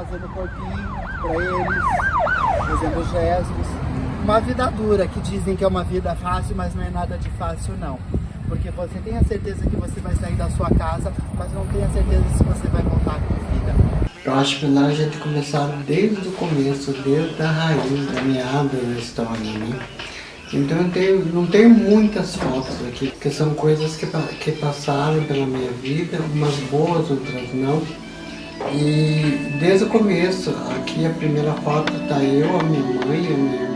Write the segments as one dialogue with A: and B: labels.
A: fazendo corpinho pra eles, fazendo gestos. Uma vida dura, que dizem que é uma vida fácil, mas não é nada de fácil não. Porque você tem a certeza que você vai sair da sua casa, mas não tem a certeza se você vai voltar com vida.
B: Eu acho que melhor a gente começar desde o começo, desde a raiz, da meada da história, né? Então não tenho muitas fotos aqui, porque são coisas que passaram pela minha vida, umas boas, outras não. E desde o começo, aqui a primeira foto tá eu, a minha mãe e a minha irmã.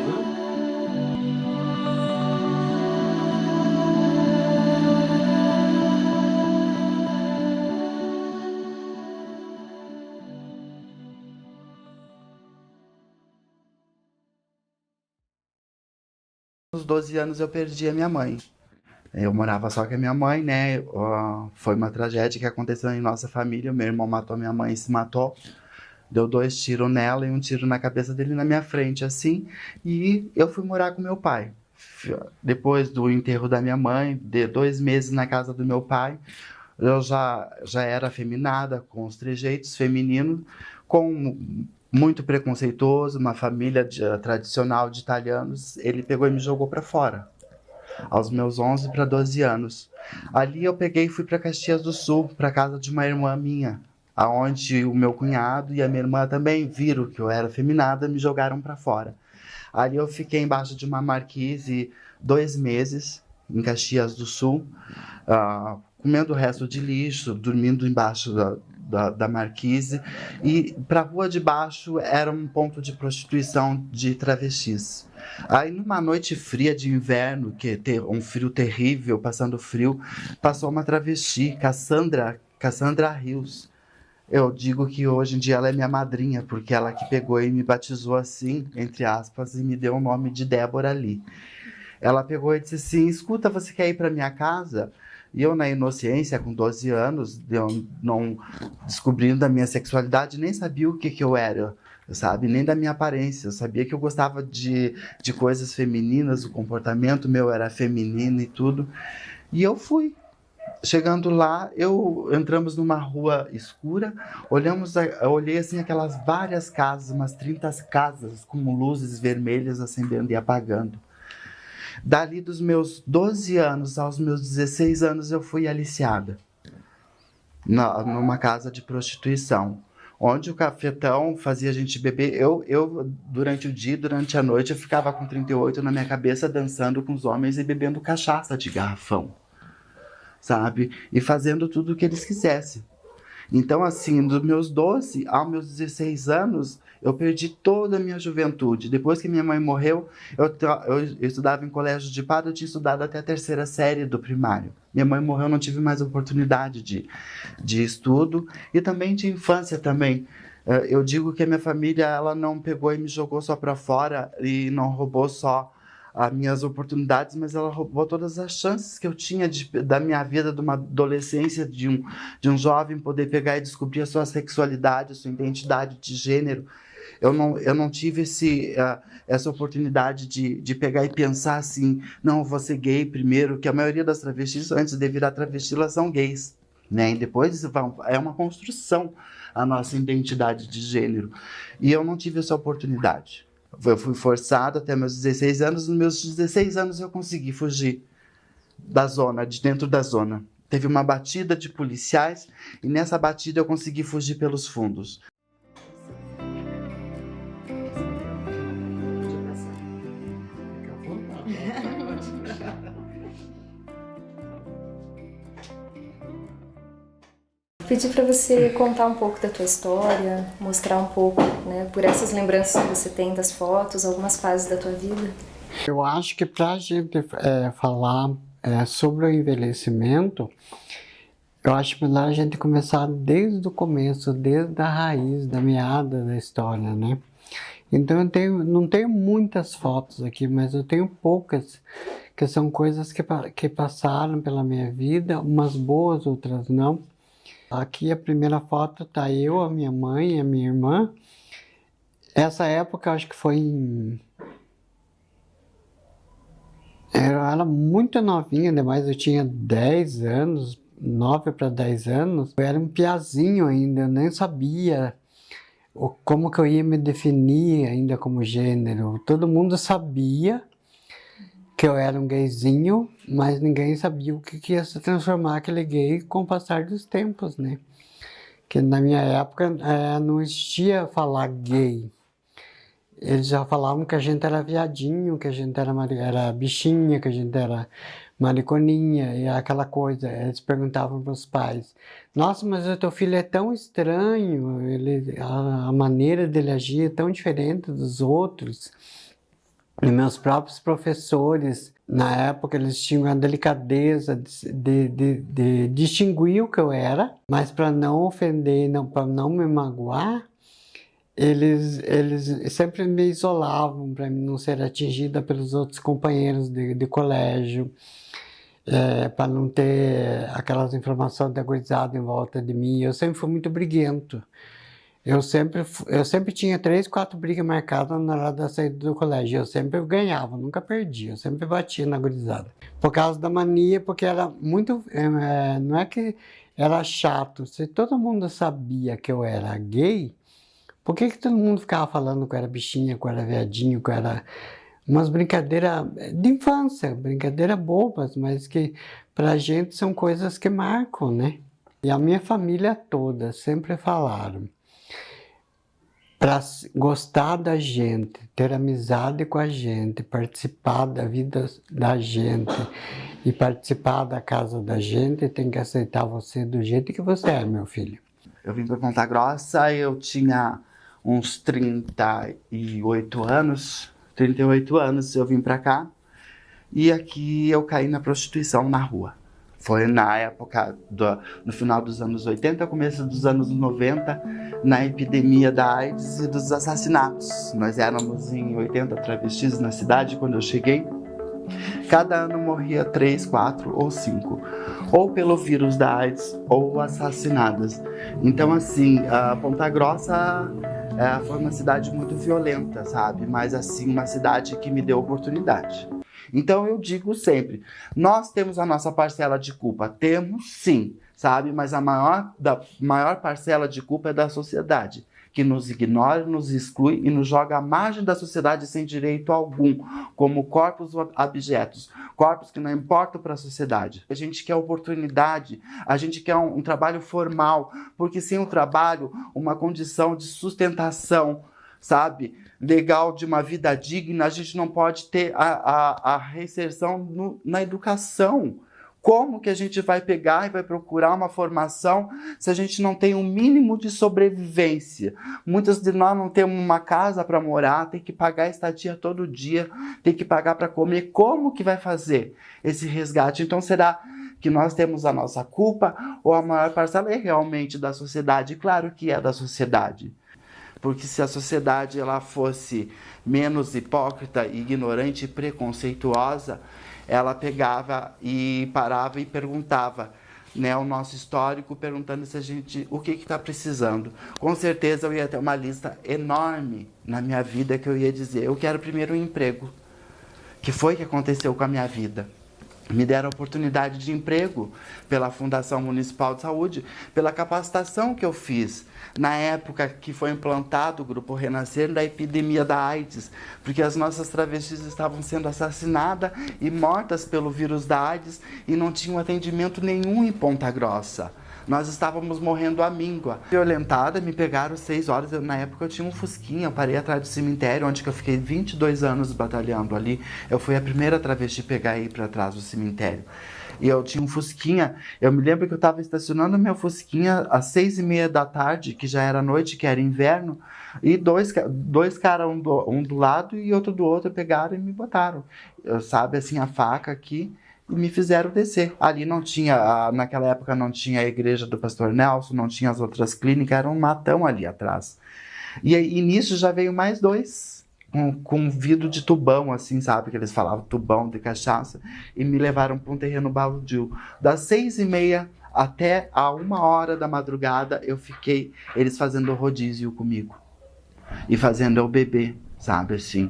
A: Aos 12 anos eu perdi a minha mãe. Eu morava só com a minha mãe, né? Foi uma tragédia que aconteceu em nossa família. Meu irmão matou minha mãe e se matou. Deu 2 tiros nela e um tiro na cabeça dele na minha frente, assim. E eu fui morar com meu pai. Depois do enterro da minha mãe, de 2 meses na casa do meu pai, eu já era afeminada, com os trejeitos femininos, com muito preconceituoso, uma família tradicional de italianos. Ele pegou e me jogou para fora, aos meus 11 para 12 anos. Ali eu peguei e fui para Caxias do Sul, para casa de uma irmã minha, aonde o meu cunhado e a minha irmã também viram que eu era afeminada e me jogaram para fora. Ali eu fiquei embaixo de uma marquise 2 meses, em Caxias do Sul, comendo o resto de lixo, dormindo embaixo da marquise. E para a rua de baixo era um ponto de prostituição de travestis. Aí numa noite fria de inverno, um frio terrível, passando frio, passou uma travesti, Cassandra Rios. Eu digo que hoje em dia ela é minha madrinha, porque ela que pegou e me batizou assim, entre aspas, e me deu o nome de Débora ali. Ela pegou e disse assim: escuta, você quer ir para minha casa? E eu, na inocência, com 12 anos, eu não descobrindo a minha sexualidade, nem sabia o que eu era, sabe? Nem da minha aparência. Eu sabia que eu gostava de coisas femininas, o comportamento meu era feminino e tudo. E eu fui. Chegando lá, entramos numa rua escura, eu olhei assim aquelas várias casas, umas 30 casas com luzes vermelhas acendendo e apagando. Dali dos meus 12 anos aos meus 16 anos eu fui aliciada numa casa de prostituição, onde o cafetão fazia a gente beber. Eu durante o dia e durante a noite, eu ficava com 38 na minha cabeça, dançando com os homens e bebendo cachaça de garrafão, sabe? E fazendo tudo o que eles quisessem. Então, assim, dos meus 12 aos meus 16 anos, eu perdi toda a minha juventude. Depois que minha mãe morreu, eu estudava em colégio de padre, eu tinha estudado até a 3ª série do primário. Minha mãe morreu, não tive mais oportunidade de estudo e também de infância também. Eu digo que a minha família, ela não pegou e me jogou só para fora e não roubou só as minhas oportunidades, mas ela roubou todas as chances que eu tinha da minha vida, de uma adolescência, de um jovem poder pegar e descobrir a sua sexualidade, a sua identidade de gênero. Eu não tive essa oportunidade de pegar e pensar assim: não, eu vou ser gay primeiro, que a maioria das travestis, antes de virar travesti, elas são gays, né? E depois é uma construção a nossa identidade de gênero. E eu não tive essa oportunidade. Eu fui forçado até meus 16 anos. Nos meus 16 anos eu consegui fugir de dentro da zona. Teve uma batida de policiais e nessa batida eu consegui fugir pelos fundos.
C: Pedi para você contar um pouco da tua história, mostrar um pouco, né, por essas lembranças que você tem das fotos, algumas fases da tua vida.
B: Eu acho que para a gente falar sobre o envelhecimento, eu acho melhor a gente começar desde o começo, desde a raiz, da meada da história, né? Então não tenho muitas fotos aqui, mas eu tenho poucas, que são coisas que passaram pela minha vida, umas boas, outras não. Aqui a primeira foto tá eu, a minha mãe e a minha irmã. Essa época acho que foi era muito novinha, demais eu tinha 10 anos, 9 para 10 anos. Eu era um piazinho ainda, eu nem sabia como que eu ia me definir ainda como gênero. Todo mundo sabia que eu era um gayzinho, mas ninguém sabia o que ia se transformar aquele gay com o passar dos tempos, né? Que na minha época não existia falar gay. Eles já falavam que a gente era viadinho, que a gente era bichinha, que a gente era mariconinha e aquela coisa. Eles perguntavam para os pais: nossa, mas o teu filho é tão estranho, a maneira dele agir é tão diferente dos outros. E meus próprios professores, na época, eles tinham a delicadeza de distinguir o que eu era, mas para não ofender, para não me magoar, eles sempre me isolavam para não ser atingida pelos outros companheiros de colégio, para não ter aquelas informações de gurizada em volta de mim. Eu sempre fui muito briguento. Eu sempre tinha 3, 4 brigas marcadas na hora da saída do colégio. Eu sempre ganhava, nunca perdia. Eu sempre batia na gurizada. Por causa da mania, porque era muito... não é que era chato. Se todo mundo sabia que eu era gay, por que todo mundo ficava falando que eu era bichinha, que eu era viadinho, que eu era... Umas brincadeiras de infância, brincadeiras bobas, mas que pra gente são coisas que marcam, né? E a minha família toda sempre falaram: para gostar da gente, ter amizade com a gente, participar da vida da gente e participar da casa da gente, tem que aceitar você do jeito que você é, meu filho.
A: Eu vim para Ponta Grossa, eu tinha uns 38 anos, eu vim para cá, e aqui eu caí na prostituição na rua. Foi na época, no final dos anos 80, começo dos anos 90, na epidemia da AIDS e dos assassinatos. Nós éramos em 80 travestis na cidade quando eu cheguei. Cada ano morria 3, 4 ou 5, ou pelo vírus da AIDS ou assassinadas. Então, assim, a Ponta Grossa foi uma cidade muito violenta, sabe? Mas, assim, uma cidade que me deu oportunidade. Então eu digo sempre, nós temos a nossa parcela de culpa, temos sim, sabe? Mas a maior parcela de culpa é da sociedade, que nos ignora, nos exclui e nos joga à margem da sociedade sem direito algum, como corpos abjetos, corpos que não importam para a sociedade. A gente quer oportunidade, a gente quer um trabalho formal, porque sem o trabalho, uma condição de sustentação, sabe, legal, de uma vida digna, a gente não pode ter a reinserção na educação. Como que a gente vai pegar e vai procurar uma formação se a gente não tem um mínimo de sobrevivência? Muitas de nós não temos uma casa para morar, tem que pagar estadia todo dia, tem que pagar para comer. Como que vai fazer esse resgate? Então, será que nós temos a nossa culpa ou a maior parcela é realmente da sociedade? Claro que é da sociedade. Porque se a sociedade ela fosse menos hipócrita, ignorante e preconceituosa, ela pegava e parava e perguntava, né, o nosso histórico, perguntando se a gente, o que está precisando. Com certeza eu ia ter uma lista enorme na minha vida que eu ia dizer, eu quero primeiro um emprego. Que foi que aconteceu com a minha vida? Me deram oportunidade de emprego pela Fundação Municipal de Saúde, pela capacitação que eu fiz na época que foi implantado o Grupo Renascer da epidemia da AIDS, porque as nossas travestis estavam sendo assassinadas e mortas pelo vírus da AIDS e não tinham atendimento nenhum em Ponta Grossa. Nós estávamos morrendo à míngua. Violentada, me pegaram 6 horas, na época eu tinha um fusquinha, eu parei atrás do cemitério, onde eu fiquei 22 anos batalhando ali. Eu fui a primeira travesti a pegar e ir para trás do cemitério. E eu tinha um fusquinha, eu me lembro que eu estava estacionando meu fusquinha às 6h30 da tarde, que já era noite, que era inverno, e dois caras, um do lado e outro do outro, pegaram e me botaram. Sabe, assim, a faca aqui, e me fizeram descer. Ali não tinha, naquela época não tinha a igreja do Pastor Nelson, não tinha as outras clínicas, era um matão ali atrás. E nisso já veio mais 2, com vidro de tubão, assim, sabe, que eles falavam, tubão de cachaça, e me levaram para um terreno baldio. Das 6h30 até a 1h da madrugada, eu fiquei, eles fazendo rodízio comigo, e fazendo eu beber, sabe assim.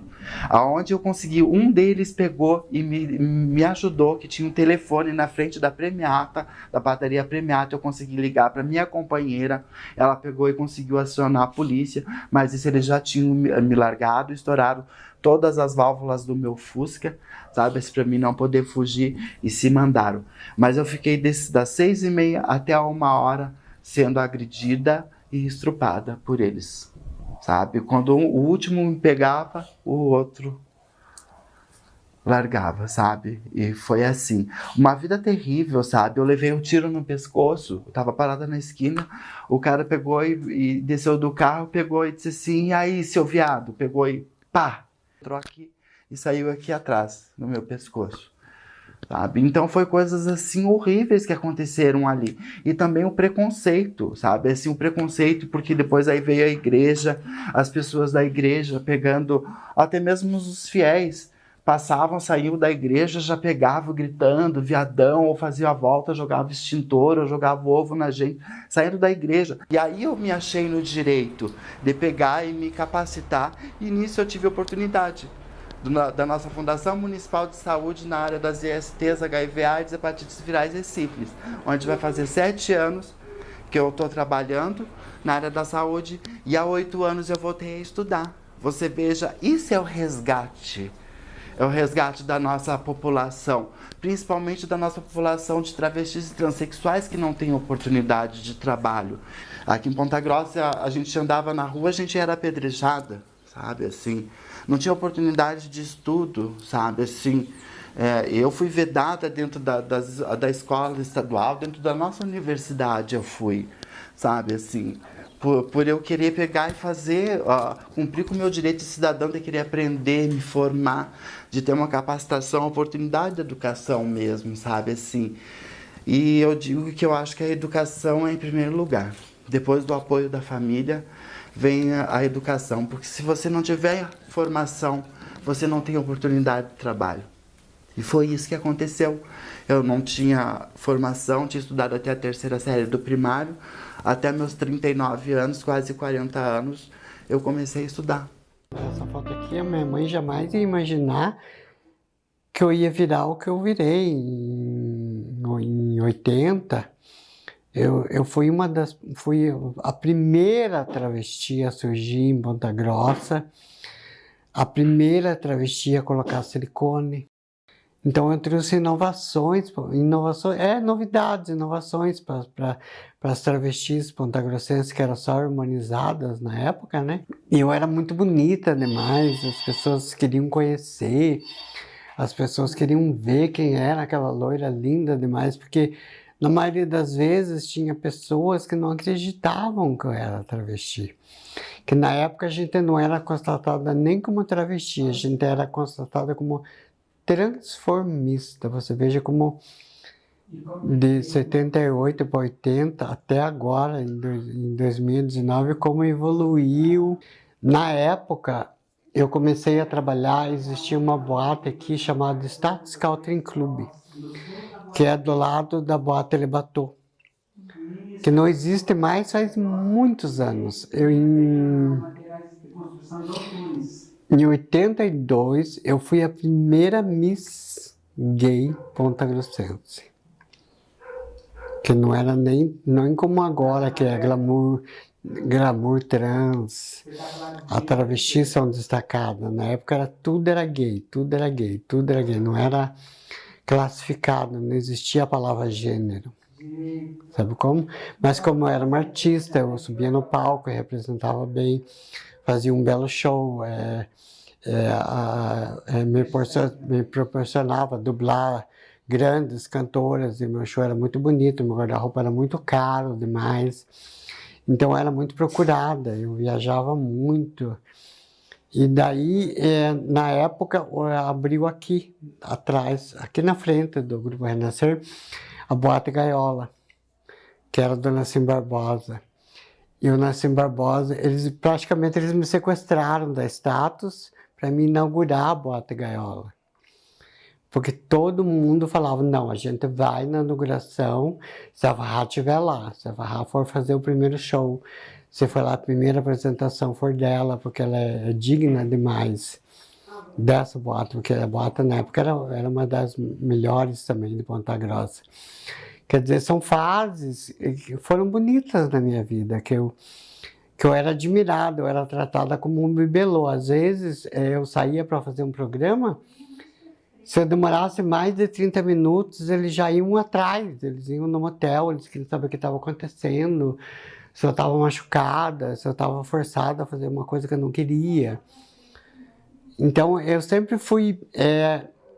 A: Aonde eu consegui, um deles pegou e me ajudou, que tinha um telefone na frente da Premiata, da padaria Premiata, eu consegui ligar para minha companheira, ela pegou e conseguiu acionar a polícia, mas isso eles já tinham me largado, estouraram todas as válvulas do meu Fusca, sabe, para mim não poder fugir, e se mandaram. Mas eu fiquei das 6h30 até 1h sendo agredida e estrupada por eles, sabe? Quando o último me pegava, o outro largava, sabe? E foi assim. Uma vida terrível, sabe? Eu levei um tiro no pescoço, eu tava parada na esquina, o cara pegou e desceu do carro, pegou e disse assim, e aí, seu viado? Pegou e pá, entrou aqui e saiu aqui atrás, no meu pescoço. Sabe? Então foi coisas assim horríveis que aconteceram ali. E também o preconceito, sabe? Assim, o preconceito, porque depois aí veio a igreja, as pessoas da igreja pegando, até mesmo os fiéis, passavam, saíam da igreja, já pegavam gritando, viadão, ou faziam a volta, jogavam extintor, ou jogavam ovo na gente, saindo da igreja. E aí eu me achei no direito de pegar e me capacitar, e nisso eu tive oportunidade da nossa Fundação Municipal de Saúde na área das ISTs, HIV, AIDS, hepatites virais e sífilis, onde vai fazer 7 anos que eu estou trabalhando na área da saúde e há 8 anos eu voltei a estudar. Você veja, isso é o resgate. É o resgate da nossa população, principalmente da nossa população de travestis e transexuais que não tem oportunidade de trabalho. Aqui em Ponta Grossa, a gente andava na rua, a gente era apedrejada, sabe, assim. Não tinha oportunidade de estudo, sabe, assim. Eu fui vedada dentro da escola estadual, dentro da nossa universidade eu fui, sabe, assim. Por eu querer pegar e fazer, cumprir com o meu direito de cidadão, de querer aprender, me formar, de ter uma capacitação, oportunidade de educação mesmo, sabe, assim. E eu digo que eu acho que a educação é em primeiro lugar. Depois do apoio da família, vem a educação, porque se você não tiver formação, você não tem oportunidade de trabalho. E foi isso que aconteceu. Eu não tinha formação, tinha estudado até a 3ª série do primário, até meus 39 anos, quase 40 anos, eu comecei a estudar.
B: Essa foto aqui, a minha mãe jamais ia imaginar que eu ia virar o que eu virei em 80. Eu fui fui a primeira travesti a surgir em Ponta Grossa, a primeira travesti a colocar silicone. Então eu trouxe novidades para as travestis pontagrossenses que eram só harmonizadas na época, né? E eu era muito bonita demais, as pessoas queriam conhecer, as pessoas queriam ver quem era aquela loira linda demais, porque na maioria das vezes tinha pessoas que não acreditavam que eu era travesti. Que na época a gente não era constatada nem como travesti, a gente era constatada como transformista. Você veja como de 78 para 80 até agora, em 2019, como evoluiu. Na época, eu comecei a trabalhar, existia uma boate aqui chamada Status Country Club, que é do lado da boate Le Bateau, que não existe mais faz muitos anos. Em 82, eu fui a primeira Miss Gay pontagrossense. Que não era nem como agora, que é glamour trans, a travesti são destacadas. Na época tudo era gay, tudo era gay, tudo era gay. Não era classificado, não existia a palavra gênero. Sabe como? Mas como eu era uma artista, eu subia no palco, eu representava bem, fazia um belo show, me proporcionava dublar grandes cantoras, e meu show era muito bonito, meu guarda-roupa era muito caro demais, então eu era muito procurada, eu viajava muito. E daí, na época, abriu aqui atrás, aqui na frente do Grupo Renascer, a Boate Gaiola, que era do Nassim Barbosa. E o Nassim Barbosa, eles me sequestraram da Status para me inaugurar a Boate Gaiola. Porque todo mundo falava, não, a gente vai na inauguração se a Farrah estiver lá, se a Farrah for fazer o primeiro show, Se foi lá a primeira apresentação for dela, porque ela é digna demais dessa boate, porque a boate na época era uma das melhores também de Ponta Grossa. Quer dizer, são fases que foram bonitas na minha vida, que eu era admirada, eu era tratada como um bibelô. Às vezes, eu saía para fazer um programa, se eu demorasse mais de 30 minutos, eles já iam atrás, eles iam no motel, eles queriam saber o que estava acontecendo, se eu estava machucada, se eu estava forçada a fazer uma coisa que eu não queria. Então, eu sempre fui,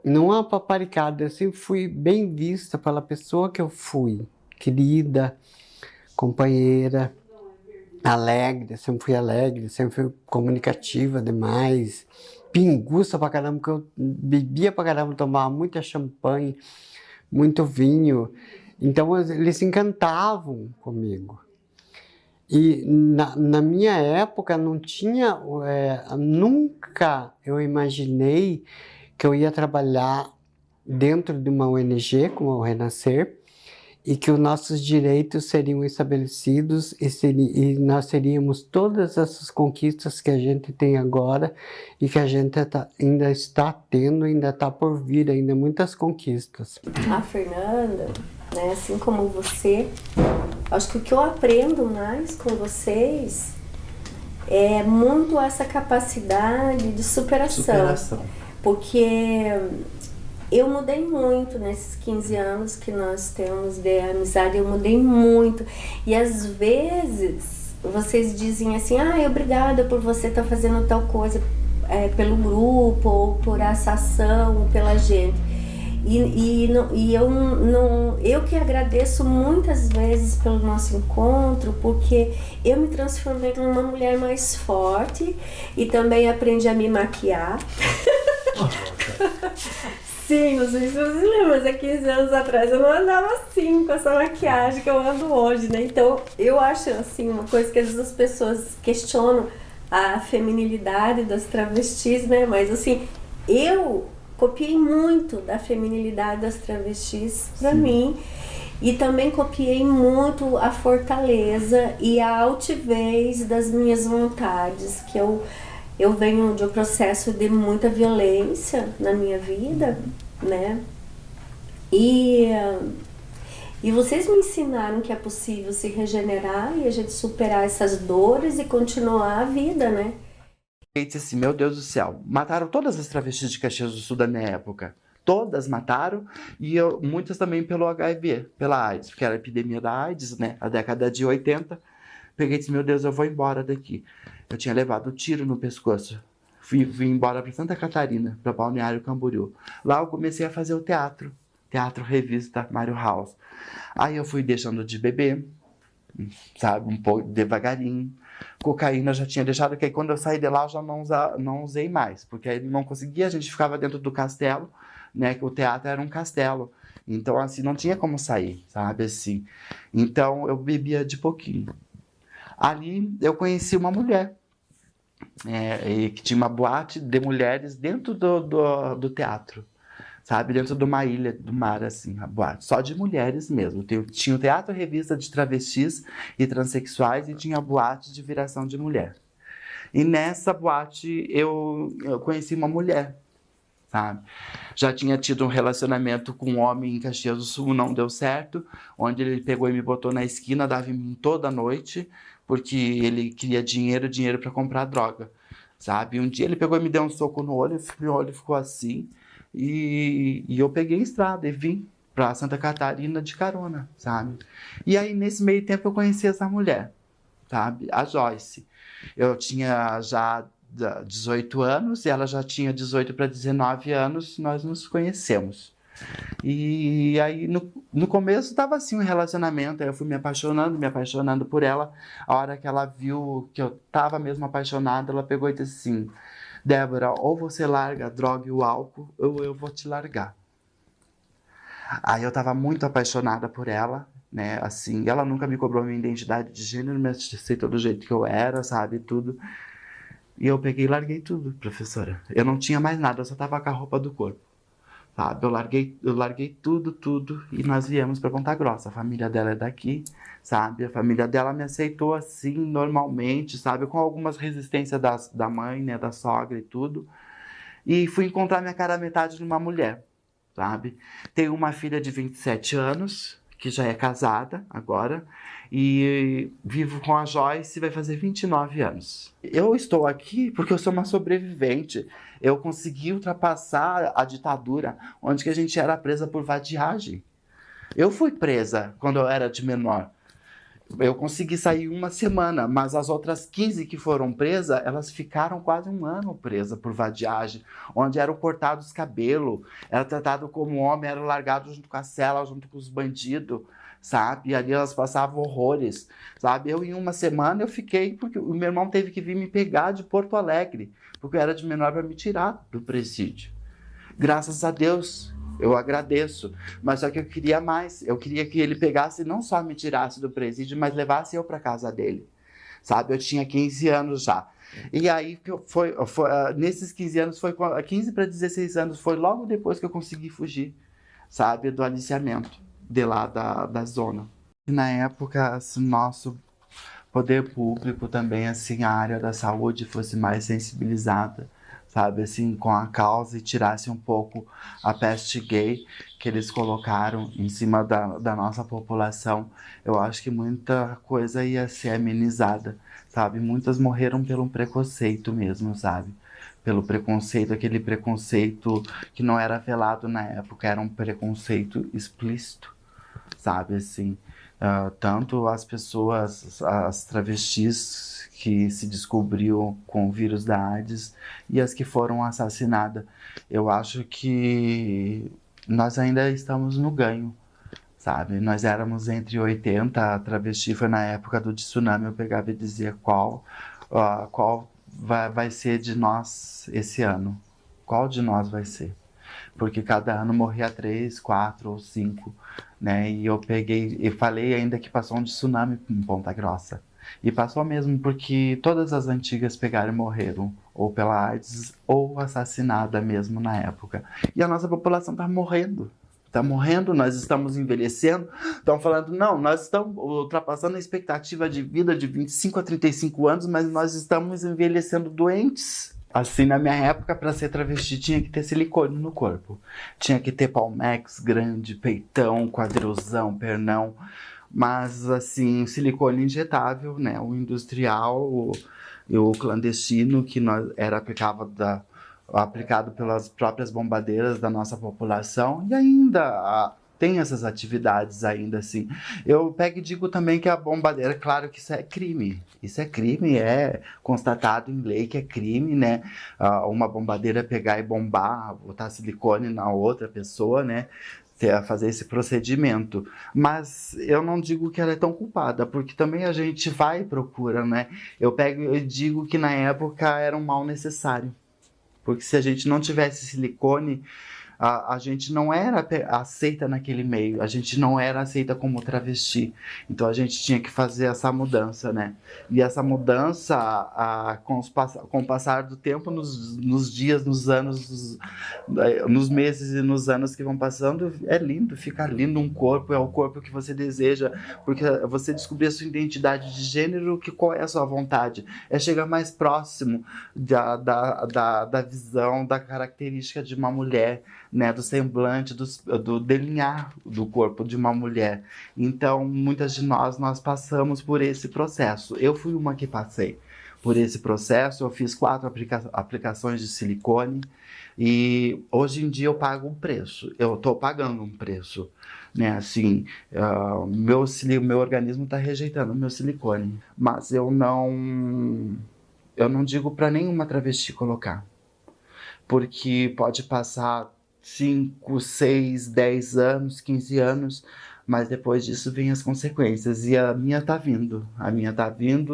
B: não uma paparicada, eu sempre fui bem vista pela pessoa que eu fui, querida, companheira, alegre, sempre fui comunicativa demais, pinguça pra caramba, porque eu bebia pra caramba, tomava muita champanhe, muito vinho. Então eles se encantavam comigo. E na minha época não tinha, nunca eu imaginei que eu ia trabalhar dentro de uma ONG como o Renascer, e que os nossos direitos seriam estabelecidos e nós teríamos todas essas conquistas que a gente tem agora e que a gente ainda está tendo, ainda está por vir, ainda muitas conquistas.
D: A Fernanda, né, assim como você, acho que o que eu aprendo mais com vocês é muito essa capacidade de superação. Porque eu mudei muito nesses 15 anos que nós temos de amizade, eu mudei muito. E às vezes vocês dizem assim, obrigada por você estar fazendo tal coisa pelo grupo, ou por essa ação, ou pela gente. Eu que agradeço muitas vezes pelo nosso encontro, porque eu me transformei numa mulher mais forte e também aprendi a me maquiar. Sim, não sei se vocês lembram, mas há 15 anos atrás eu não andava assim, com essa maquiagem que eu ando hoje, né? Então, eu acho, assim, uma coisa que às vezes as pessoas questionam a feminilidade das travestis, né? Mas, assim, eu copiei muito da feminilidade das travestis pra mim. E também copiei muito a fortaleza e a altivez das minhas vontades, que eu venho de um processo de muita violência na minha vida, né? E vocês me ensinaram que é possível se regenerar e a gente superar essas dores e continuar a vida, né?
A: Eu disse assim, meu Deus do céu, mataram todas as travestis de Caxias do Sul da minha época. Todas mataram, e muitas também pelo HIV, pela AIDS, porque era a epidemia da AIDS, né? A década de 80. Peguei e disse, meu Deus, eu vou embora daqui. Eu tinha levado um tiro no pescoço. Fui embora para Santa Catarina, para Balneário Camboriú. Lá eu comecei a fazer o teatro revista Mário House. Aí eu fui deixando de beber, sabe, um pouco devagarinho. Cocaína eu já tinha deixado, que aí quando eu saí de lá eu já não usei mais, porque aí não conseguia, a gente ficava dentro do castelo, né, que o teatro era um castelo. Então, assim, não tinha como sair, sabe, assim. Então, eu bebia de pouquinho. Ali eu conheci uma mulher, que tinha uma boate de mulheres dentro do teatro, sabe? Dentro de uma ilha do mar, assim, a boate. Só de mulheres mesmo. Tinha o teatro revista de travestis e transexuais e tinha a boate de viração de mulher. E nessa boate eu conheci uma mulher, sabe? Já tinha tido um relacionamento com um homem em Caxias do Sul, não deu certo, onde ele pegou e me botou na esquina, dava em mim toda noite, porque ele queria dinheiro para comprar droga, sabe? Um dia ele pegou e me deu um soco no olho, meu olho ficou assim, e eu peguei a estrada e vim para Santa Catarina de carona, sabe? E aí, nesse meio tempo, eu conheci essa mulher, sabe? A Joyce. Eu tinha já 18 anos, e ela já tinha 18 para 19 anos, nós nos conhecemos. E aí, no começo, estava assim um relacionamento, aí eu fui me apaixonando por ela. A hora que ela viu que eu estava mesmo apaixonada, ela pegou e disse assim, Débora, ou você larga a droga e o álcool, ou eu vou te largar. Aí eu estava muito apaixonada por ela, né, assim, ela nunca me cobrou minha identidade de gênero, me aceitou do jeito que eu era, sabe, tudo. E eu peguei e larguei tudo, professora. Eu não tinha mais nada, eu só tava com a roupa do corpo. sabe? Eu larguei tudo e nós viemos para Ponta Grossa. A família dela é daqui, sabe? A família dela me aceitou assim, normalmente, sabe? Com algumas resistências da mãe, né? Da sogra e tudo. E fui encontrar minha cara metade numa mulher, sabe? Tenho uma filha de 27 anos, que já é casada agora, e vivo com a Joyce, vai fazer 29 anos. Eu estou aqui porque eu sou uma sobrevivente. Eu consegui ultrapassar a ditadura, onde que a gente era presa por vadiagem. Eu fui presa quando eu era de menor. Eu consegui sair uma semana, mas as outras 15 que foram presas, elas ficaram quase um ano presas por vadiagem, onde eram cortados os cabelos, era tratado como homem, era largado junto com a cela, junto com os bandidos, sabe? E ali elas passavam horrores, sabe? Eu, em uma semana, eu fiquei, porque o meu irmão teve que vir me pegar de Porto Alegre, porque eu era de menor para me tirar do presídio. Graças a Deus. Eu agradeço, mas só que eu queria mais. Eu queria que ele pegasse e não só me tirasse do presídio, mas levasse eu para casa dele, sabe? Eu tinha 15 anos já. E aí, nesses 15 anos, 15 para 16 anos, foi logo depois que eu consegui fugir, sabe? Do aliciamento de lá da zona. E na época, assim, nosso poder público também, assim, a área da saúde fosse mais sensibilizada, sabe, assim, com a causa, e tirasse um pouco a peste gay que eles colocaram em cima da nossa população, eu acho que muita coisa ia ser amenizada, sabe? Muitas morreram pelo preconceito mesmo, sabe? Pelo preconceito, aquele preconceito que não era velado na época, era um preconceito explícito, sabe, assim. Tanto as pessoas, as travestis que se descobriu com o vírus da AIDS e as que foram assassinadas. Eu acho que nós ainda estamos no ganho, sabe? Nós éramos entre 80, a travesti foi na época do tsunami, eu pegava e dizia qual vai ser de nós esse ano. Qual de nós vai ser? Porque cada ano morria 3, 4 ou 5, né? E eu peguei e falei ainda que passou um tsunami em Ponta Grossa. E passou mesmo, porque todas as antigas pegaram e morreram, ou pela AIDS, ou assassinada mesmo na época. E a nossa população está morrendo. Está morrendo, nós estamos envelhecendo. Estão falando, não, nós estamos ultrapassando a expectativa de vida de 25 a 35 anos, mas nós estamos envelhecendo doentes. Assim, na minha época, para ser travesti, tinha que ter silicone no corpo. Tinha que ter palmex grande, peitão, quadrilzão, pernão. Mas, assim, silicone injetável, né? O industrial, o clandestino, que era aplicado pelas próprias bombadeiras da nossa população. E ainda tem essas atividades ainda, assim. Eu pego e digo também que a bombadeira, claro que isso é crime. Isso é crime, é constatado em lei que é crime, né? Uma bombadeira pegar e bombar, botar silicone na outra pessoa, né? Fazer esse procedimento, mas eu não digo que ela é tão culpada, porque também a gente vai e procura, né? Eu pego e digo que na época era um mal necessário, porque se a gente não tivesse silicone, a gente não era aceita naquele meio, a gente não era aceita como travesti, então a gente tinha que fazer essa mudança, né? E essa mudança, com o passar do tempo, nos dias, nos anos, nos meses e nos anos que vão passando, é lindo, fica lindo um corpo, é o corpo que você deseja, porque você descobrir a sua identidade de gênero, qual é a sua vontade, é chegar mais próximo da visão, da característica de uma mulher, né, do semblante, do delinear do corpo de uma mulher. Então, muitas de nós passamos por esse processo. Eu fui uma que passei por esse processo, eu fiz 4 aplicações de silicone e hoje em dia eu pago um preço, eu estou pagando um preço, né, assim, meu organismo está rejeitando o meu silicone, mas eu não digo para nenhuma travesti colocar, porque pode passar 5, 6, 10 anos, 15 anos, mas depois disso vem as consequências, e a minha tá vindo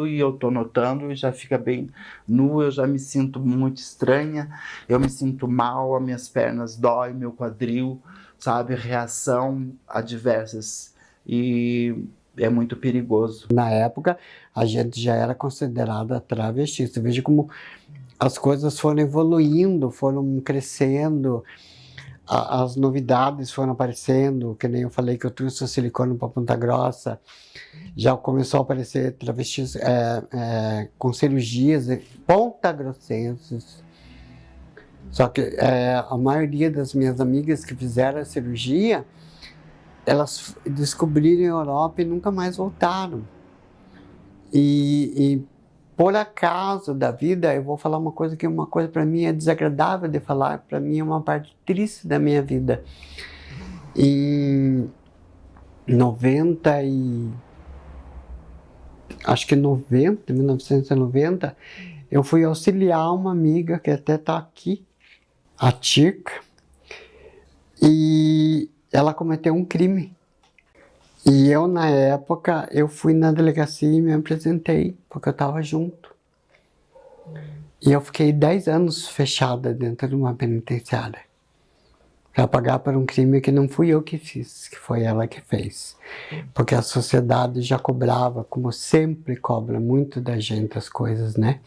A: e eu tô notando, e já fica bem nua, eu já me sinto muito estranha, eu me sinto mal, as minhas pernas doem, meu quadril, sabe, reação adversas, e é muito perigoso.
B: Na época, a gente já era considerada travesti. Você veja como as coisas foram evoluindo, foram crescendo. as novidades foram aparecendo, que nem eu falei que eu trouxe o silicone para Ponta Grossa, já começou a aparecer travestis com cirurgias pontagrossenses. Só que a maioria das minhas amigas que fizeram a cirurgia, elas descobriram em Europa e nunca mais voltaram. E por acaso da vida, eu vou falar uma coisa que para mim é desagradável de falar, para mim é uma parte triste da minha vida. Em 1990, eu fui auxiliar uma amiga que até está aqui, a Tica, e ela cometeu um crime. E eu, na época, eu fui na delegacia e me apresentei, porque eu estava junto. E eu fiquei 10 anos fechada dentro de uma penitenciária, para pagar por um crime que não fui eu que fiz, que foi ela que fez. Porque a sociedade já cobrava, como sempre cobra muito da gente as coisas, né?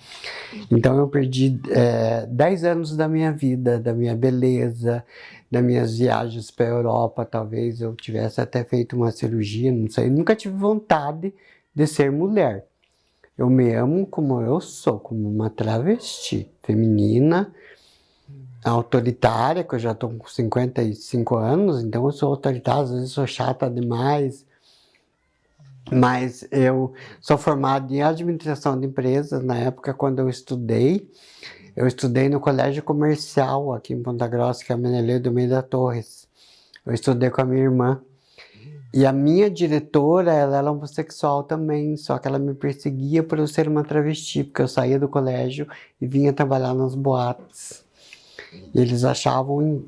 B: Então eu perdi 10 anos da minha vida, da minha beleza, das minhas viagens para a Europa. Talvez eu tivesse até feito uma cirurgia, não sei. Nunca tive vontade de ser mulher. Eu me amo como eu sou, como uma travesti, feminina, autoritária, que eu já estou com 55 anos, então eu sou autoritária, às vezes sou chata demais, mas eu sou formado em administração de empresas. Na época, quando eu estudei no colégio comercial aqui em Ponta Grossa, que é a Meneleu do Meio da Torres. Eu estudei com a minha irmã. E a minha diretora, ela era homossexual também, só que ela me perseguia por eu ser uma travesti, porque eu saía do colégio e vinha trabalhar nas boates. E eles achavam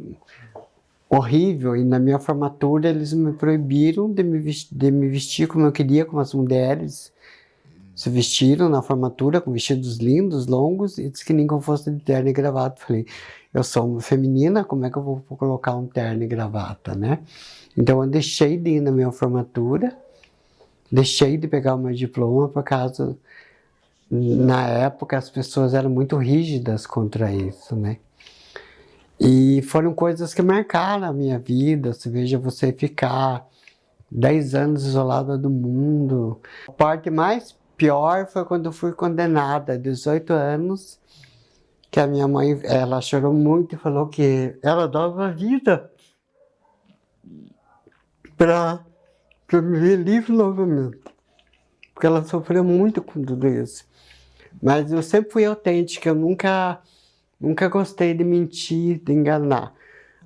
B: horrível, e na minha formatura eles me proibiram de me vestir como eu queria, como as mulheres se vestiram na formatura, com vestidos lindos, longos, e disse que nem que eu fosse de terno e gravata. Falei, eu sou uma feminina, como é que eu vou colocar um terno e gravata, né? Então eu deixei de ir na minha formatura, deixei de pegar o meu diploma, por causa, na época as pessoas eram muito rígidas contra isso, né? E foram coisas que marcaram a minha vida. Você veja, você ficar 10 anos isolada do mundo. A parte mais pior foi quando eu fui condenada, 18 anos, que a minha mãe, ela chorou muito e falou que ela dava a vida para me ver livre novamente, porque ela sofreu muito com tudo isso. Mas eu sempre fui autêntica, eu nunca gostei de mentir, de enganar.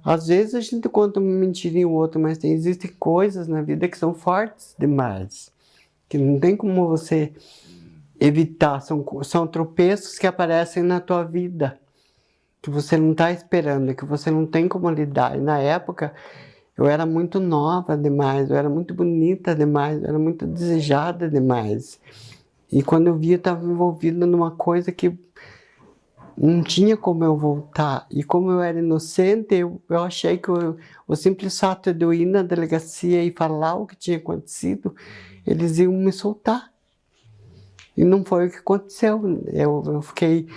B: Às vezes a gente conta uma mentira em outro, mas existem coisas na vida que são fortes demais, que não tem como você evitar. São tropeços que aparecem na tua vida, que você não está esperando, que você não tem como lidar. E na época eu era muito nova demais, eu era muito bonita demais, eu era muito desejada demais. E quando eu vi, eu estava envolvida numa coisa que não tinha como eu voltar. E como eu era inocente, eu achei que o simples fato de eu ir na delegacia e falar o que tinha acontecido, eles iam me soltar. E não foi o que aconteceu. Eu fiquei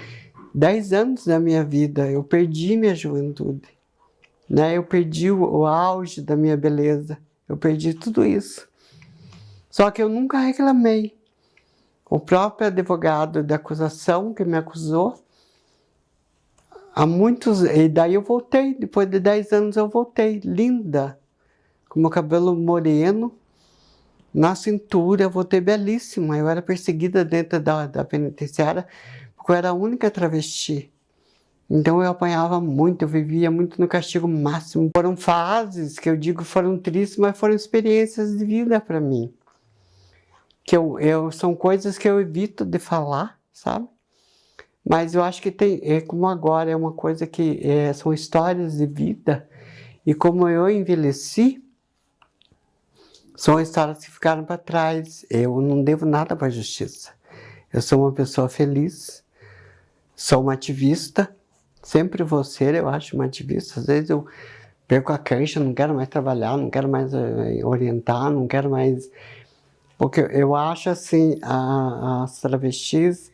B: 10 anos da minha vida, eu perdi minha juventude, né? Eu perdi o auge da minha beleza, eu perdi tudo isso. Só que eu nunca reclamei. O próprio advogado da acusação que me acusou, e daí eu voltei, depois de 10 anos eu voltei, linda, com meu cabelo moreno, na cintura, eu voltei belíssima. Eu era perseguida dentro da penitenciária, porque eu era a única travesti. Então eu apanhava muito, eu vivia muito no castigo máximo. Foram fases que eu digo foram tristes, mas foram experiências de vida para mim. Que são coisas que eu evito de falar, sabe? Mas eu acho que como agora é uma coisa que são histórias de vida, e como eu envelheci, são histórias que ficaram para trás. Eu não devo nada para a justiça. Eu sou uma pessoa feliz, sou uma ativista, sempre vou ser, eu acho, uma ativista. Às vezes eu perco a cancha, não quero mais trabalhar, não quero mais orientar, não quero mais... Porque eu acho assim, as travestis,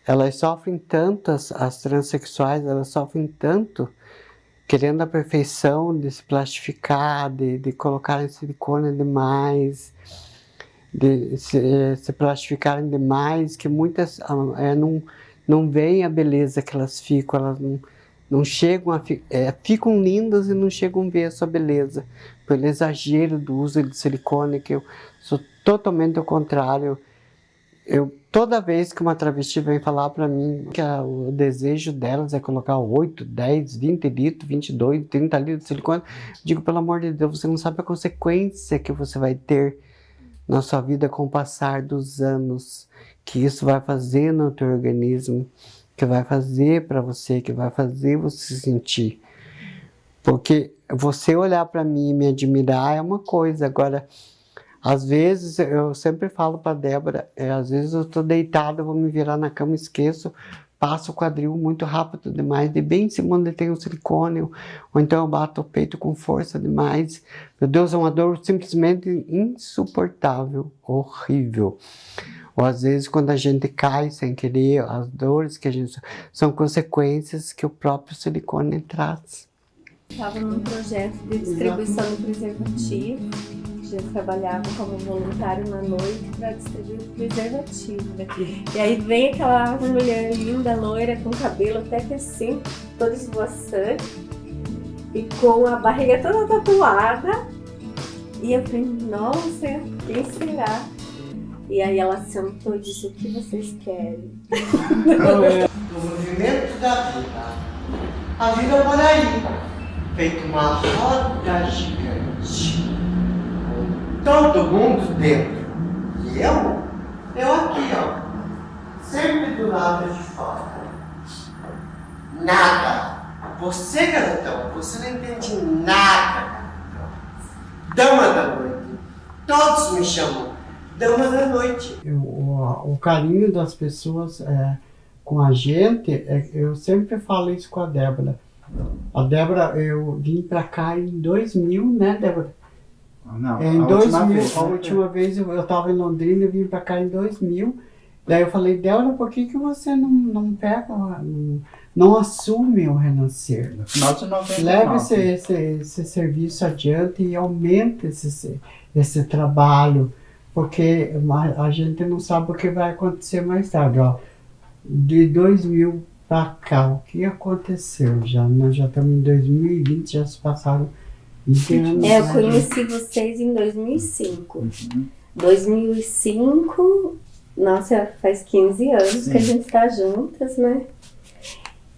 B: elas sofrem tanto, as transexuais, elas sofrem tanto, querendo a perfeição de se plastificar, de colocar silicone demais, de se plastificarem demais, que muitas não veem a beleza que elas ficam, elas não chegam a ficam lindas e não chegam a ver a sua beleza, pelo exagero do uso de silicone, que eu sou totalmente ao contrário. Toda vez que uma travesti vem falar para mim que o desejo delas é colocar 8, 10, 20 litros, 22, 30 litros de silicone, eu digo, pelo amor de Deus, você não sabe a consequência que você vai ter na sua vida com o passar dos anos, que isso vai fazer no teu organismo, que vai fazer para você, que vai fazer você se sentir. Porque você olhar para mim e me admirar é uma coisa, agora, às vezes, eu sempre falo para a Débora, às vezes eu estou deitada, vou me virar na cama, esqueço, passo o quadril muito rápido demais, de bem em cima onde tem um silicone, ou então eu bato o peito com força demais. Meu Deus, é uma dor simplesmente insuportável, horrível. Ou às vezes quando a gente cai sem querer, as dores que a gente... são consequências que o próprio silicone traz.
D: Estava num projeto de distribuição de preservativo. A gente trabalhava como voluntário na noite para distribuir preservativo, né? E aí vem aquela mulher linda, loira, com cabelo até que assim, todo esvoaçante, e com a barriga toda tatuada. E eu falei, nossa, quem será? E aí ela sentou e disse, o que vocês querem?
B: O movimento da vida. A vida é por aí, feito uma roda gigante. Todo mundo dentro. E eu aqui, ó. Sempre do lado de fora. Nada. Você, garotão, você não entende nada, garotão. Dama da noite. Todos me chamam Dama da noite. O carinho das pessoas com a gente, eu sempre falo isso com a Débora. A Débora, eu vim pra cá em 2000, né, Débora?
A: Não,
B: Em 2000, a última vez eu estava em Londrina, eu vim para cá em 2000. Daí eu falei, Débora, por que você não pega, não assume o Renascer?
A: No final de 99.
B: Leve esse serviço adiante e aumente esse trabalho, porque a gente não sabe o que vai acontecer mais tarde. Ó. De 2000 para cá, o que aconteceu? Nós já estamos em 2020, já se passaram 20 anos.
D: Eu conheci vocês em 2005. 2005, nossa, faz 15 anos Sim. que a gente está juntas, né?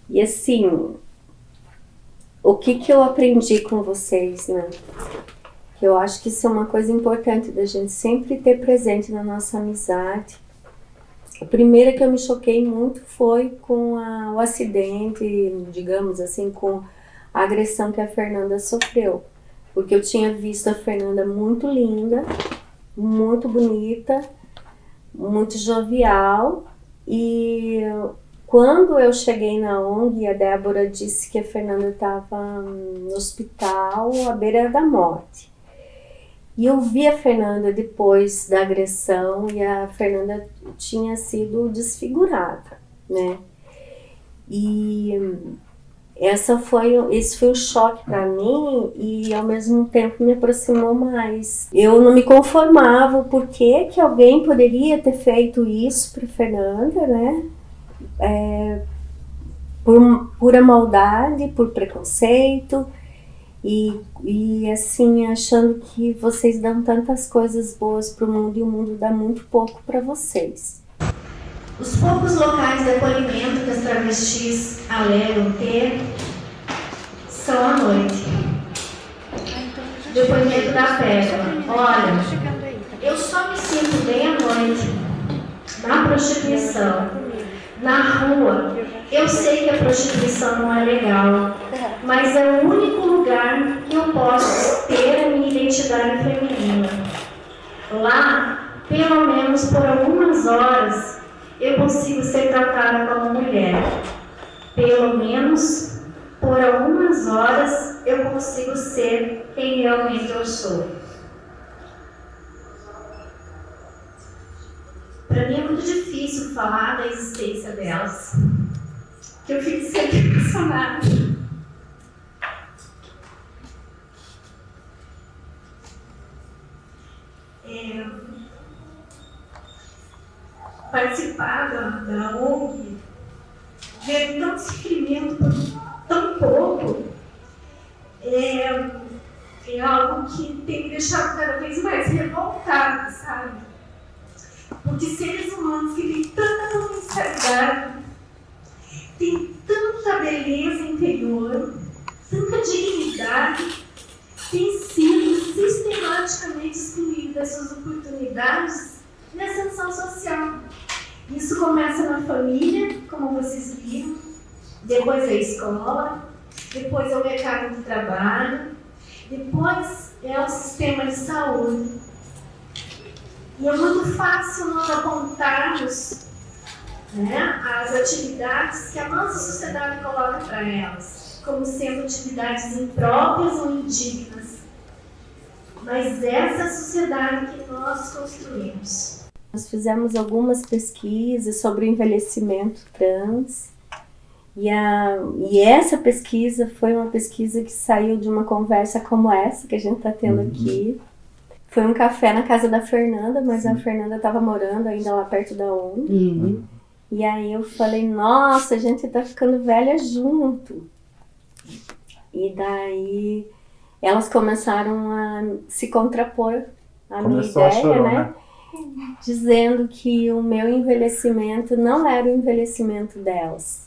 D: E assim, o que eu aprendi com vocês, né? Eu acho que isso é uma coisa importante da gente sempre ter presente na nossa amizade. A primeira que eu me choquei muito foi com o acidente, digamos assim, com a agressão que a Fernanda sofreu. Porque eu tinha visto a Fernanda muito linda, muito bonita, muito jovial. E quando eu cheguei na ONG, a Débora disse que a Fernanda estava no hospital à beira da morte. E eu vi a Fernanda depois da agressão e a Fernanda tinha sido desfigurada, né? E esse foi um choque para mim e ao mesmo tempo me aproximou mais. Eu não me conformava por que alguém poderia ter feito isso para Fernanda, né? Por pura maldade, por preconceito. E assim, achando que vocês dão tantas coisas boas pro mundo e o mundo dá muito pouco para vocês.
E: Os poucos locais de acolhimento que as travestis alegam ter são à noite. Depoimento da Pérola. Olha, eu só me sinto bem à noite, na prostituição, na rua. Eu sei que a prostituição não é legal, mas é o único lugar que eu posso ter a minha identidade feminina. Lá, pelo menos por algumas horas, eu consigo ser tratada como mulher. Pelo menos por algumas horas eu consigo ser quem realmente eu sou. Para mim é muito difícil falar da existência delas. Que eu fico sempre emocionada. participar da ONG, ver tanto sofrimento por tão pouco, é algo que tem me deixado cada vez mais revoltada, sabe? Porque seres humanos que têm tanta potencialidade, têm tanta beleza interior, tanta dignidade, têm sido sistematicamente excluídos das suas oportunidades na ascensão social. Isso começa na família, como vocês viram, depois a escola, depois é o mercado de trabalho, depois é o sistema de saúde. E é muito fácil nós apontarmos, né, as atividades que a nossa sociedade coloca para elas, como sendo atividades impróprias ou indignas. Mas essa é a sociedade que nós construímos.
D: Nós fizemos algumas pesquisas sobre o envelhecimento trans. E essa pesquisa foi uma pesquisa que saiu de uma conversa como essa que a gente está tendo aqui. Foi um café na casa da Fernanda, mas a Fernanda estava morando ainda lá perto da ONG. E aí eu falei, nossa, a gente tá ficando velha junto. E daí elas começaram a se contrapor à minha ideia, chorar, né? Dizendo que o meu envelhecimento não era o envelhecimento delas.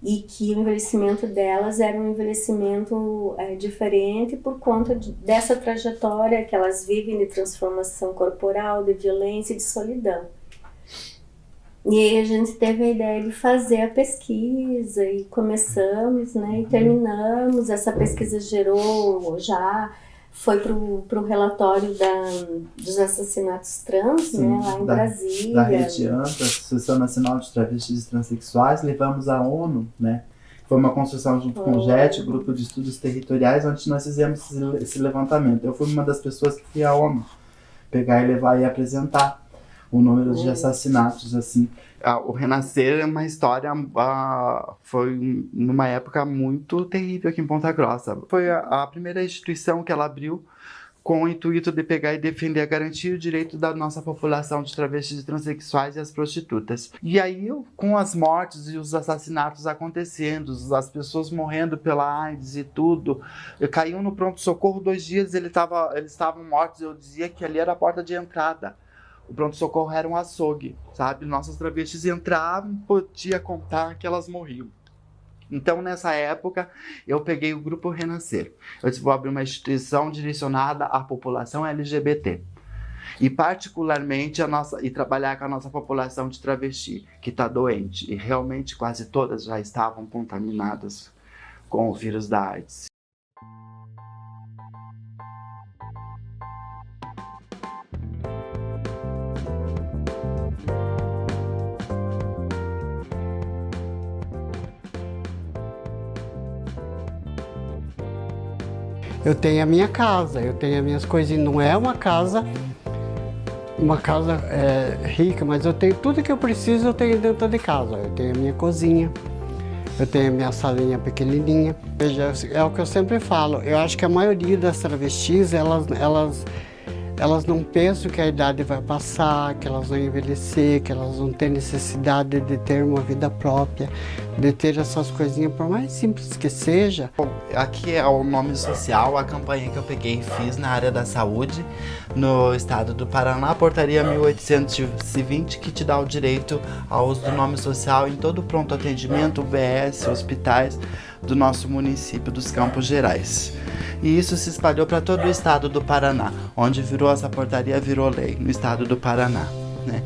D: E que o envelhecimento delas era um envelhecimento diferente por conta dessa trajetória que elas vivem de transformação corporal, de violência e de solidão. E aí a gente teve a ideia de fazer a pesquisa e começamos, né, e terminamos. Essa pesquisa foi pro relatório dos assassinatos trans, sim, né, lá em Brasília.
A: Da Rede ANTA, Associação Nacional de Travestis e Transsexuais, levamos à ONU, né? Foi uma construção junto com o GET, o Grupo de Estudos Territoriais, onde nós fizemos esse levantamento. Eu fui uma das pessoas que fui à ONU pegar e levar e apresentar o número de assassinatos, assim. O Renascer é uma história, foi numa época muito terrível aqui em Ponta Grossa. Foi a primeira instituição que ela abriu com o intuito de pegar e defender a garantia e o direito da nossa população de travestis e transexuais e as prostitutas. E aí, com as mortes e os assassinatos acontecendo, as pessoas morrendo pela AIDS e tudo, caíam no pronto-socorro 2 dias, eles estavam mortos. Eu dizia que ali era a porta de entrada. O pronto-socorro era um açougue, sabe? Nossas travestis entravam, podia contar que elas morriam. Então, nessa época, eu peguei o Grupo Renascer. Eu disse, vou abrir uma instituição direcionada à população LGBT. E, particularmente, trabalhar com a nossa população de travesti, que está doente. E, realmente, quase todas já estavam contaminadas com o vírus da AIDS.
B: Eu tenho a minha casa, eu tenho as minhas coisinhas. Não é uma casa rica, mas eu tenho tudo que eu preciso, eu tenho dentro de casa. Eu tenho a minha cozinha, eu tenho a minha salinha pequenininha. Veja, é o que eu sempre falo, eu acho que a maioria das travestis, elas não pensam que a idade vai passar, que elas vão envelhecer, que elas vão ter necessidade de ter uma vida própria, de ter essas coisinhas, por mais simples que seja.
A: Bom, aqui é o nome social, a campanha que eu peguei e fiz na área da saúde, no estado do Paraná, portaria 1820, que te dá o direito ao uso do nome social em todo o pronto atendimento, UBS, hospitais do nosso município dos Campos Gerais. E isso se espalhou para todo o estado do Paraná, onde essa portaria virou lei, no estado do Paraná, né?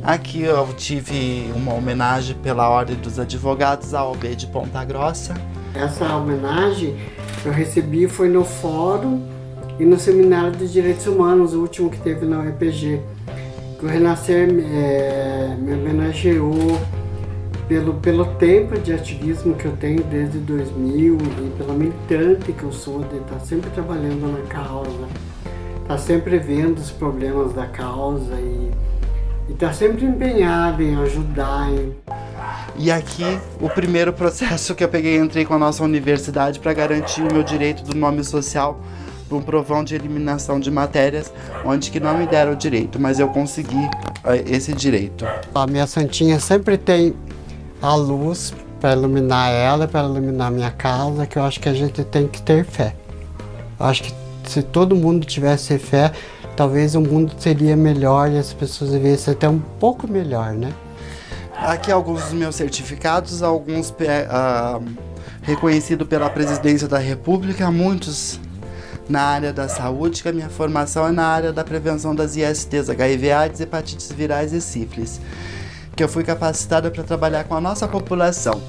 A: Aqui eu tive uma homenagem pela Ordem dos Advogados à OAB de Ponta Grossa.
B: Essa homenagem eu recebi foi no Fórum e no Seminário de Direitos Humanos, o último que teve na UEPG. O Renascer me homenageou pelo tempo de ativismo que eu tenho desde 2000 e pela militante que eu sou, de estar sempre trabalhando na causa, estar sempre vendo os problemas da causa e estar sempre empenhado em ajudar.
A: E aqui, o primeiro processo que eu peguei, entrei com a nossa universidade para garantir o meu direito do nome social para um provão de eliminação de matérias onde que não me deram o direito, mas eu consegui esse direito.
B: A minha santinha sempre tem a luz para iluminar ela, para iluminar minha casa, que eu acho que a gente tem que ter fé. Eu acho que se todo mundo tivesse fé, talvez o mundo seria melhor e as pessoas vivessem até um pouco melhor, né?
A: Aqui alguns dos meus certificados, alguns reconhecidos pela Presidência da República, muitos na área da saúde, que a minha formação é na área da prevenção das ISTs, HIV/AIDS, hepatites virais e sífilis, que eu fui capacitada para trabalhar com a nossa população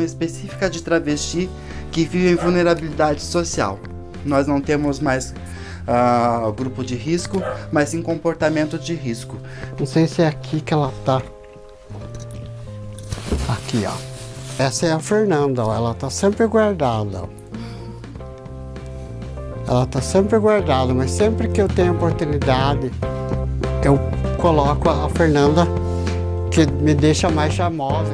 A: específica de travesti que vive em vulnerabilidade social. Nós não temos mais grupo de risco, mas sim comportamento de risco.
B: Não sei se é aqui que ela tá. Aqui, ó. Essa é a Fernanda, ó. Ela tá sempre guardada, ó. Ela tá sempre guardada, mas sempre que eu tenho oportunidade, eu coloco a Fernanda, que me deixa mais charmosa.